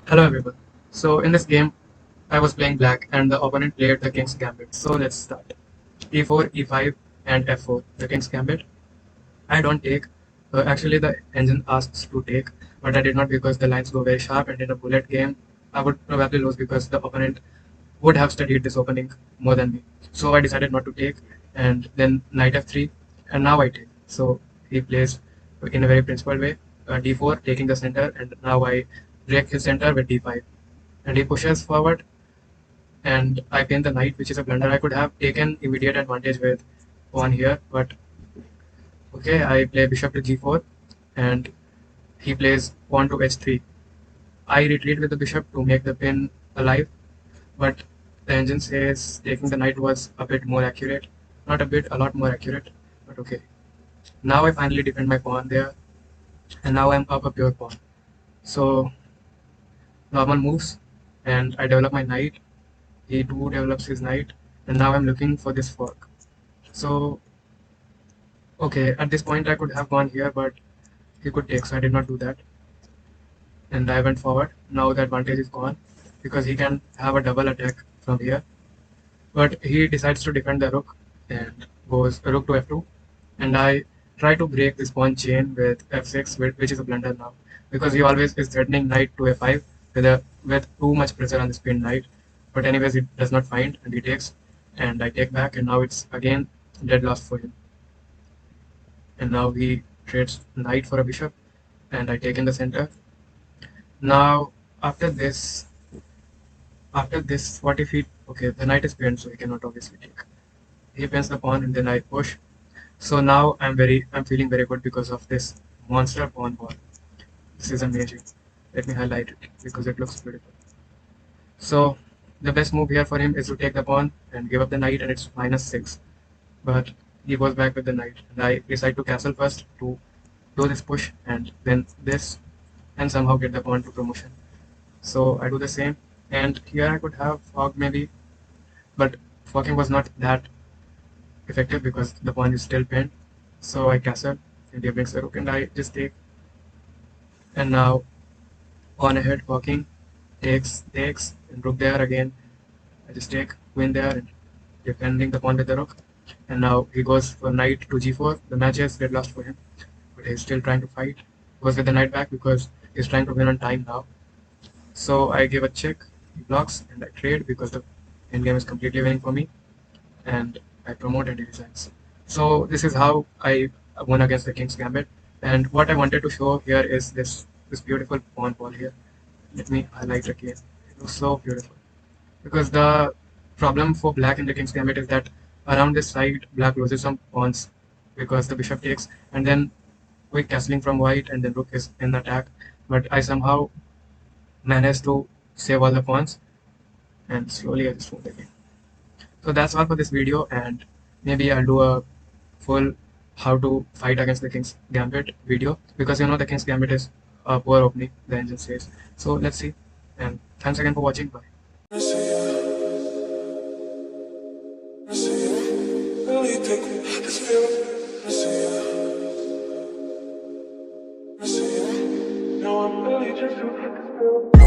Hello everyone. So in this game, I was playing black and the opponent played the king's gambit. So let's start. E4, E5 and F4, the king's gambit. I don't take. Actually, the engine asks to take, but I did not because the lines go very sharp and in a bullet game, I would probably lose because the opponent would have studied this opening more than me. So I decided not to take and then knight F3 and now I take. So he plays in a very principled way, D4 taking the center and now I break his center with D5 and he pushes forward and I pin the knight, which is a blunder. I could have taken immediate advantage with pawn here, but okay, I play bishop to g4 and he plays pawn to h3. I retreat with the bishop to make the pin alive, but the engine says taking the knight was a bit more accurate. Not a bit, a lot more accurate, but okay. Now I finally defend my pawn there, and now I'm up a pure pawn. So normal moves, and I develop my knight. He too develops his knight, and now I'm looking for this fork. So okay, at this point I could have gone here, but he could take, so I did not do that. And I went forward. Now the advantage is gone because he can have a double attack from here. But he decides to defend the rook and goes rook to f2. And I try to break this pawn chain with f6, which is a blunder now because he always is threatening knight to f5 with too much pressure on this pinned knight. But anyways, it does not find and he takes, and I take back, and now it's again dead loss for him. And now he trades knight for a bishop, and I take in the center. Now after this, what if he? Okay, the knight is pinned, so he cannot obviously take. He pins the pawn, and then I push. So now I'm feeling very good because of this monster pawn ball. This is amazing. Let me highlight it because it looks beautiful. So the best move here for him is to take the pawn and give up the knight, and it's -6. But he goes back with the knight, and I decide to castle first to do this push, and then this, and somehow get the pawn to promotion. So I do the same, and here I could have forked maybe, but forking was not that effective because the pawn is still pinned. So I castle, and he brings the rook, and I just take. And now pawn ahead, forking, takes, and rook there again. I just take, queen there, and defending the pawn with the rook. And now he goes for knight to g4. The match is dead lost for him, but he's still trying to fight. Goes with the knight back because he's trying to win on time now. So I give a check, he blocks, and I trade because the endgame is completely winning for me, and I promote and he resigns. So this is how I won against the King's Gambit. And what I wanted to show here is this beautiful pawn ball here. Let me highlight again. It was so beautiful. Because the problem for black in the King's Gambit is that around this side, black loses some pawns because the bishop takes, and then quick castling from white, and then rook is in attack. But I somehow managed to save all the pawns, and slowly I just moved again. So that's all for this video, and maybe I'll do a full how to fight against the King's Gambit video because you know the King's Gambit is a poor opening, the engine says. So let's see, and thanks again for watching. Bye. No, I'm really just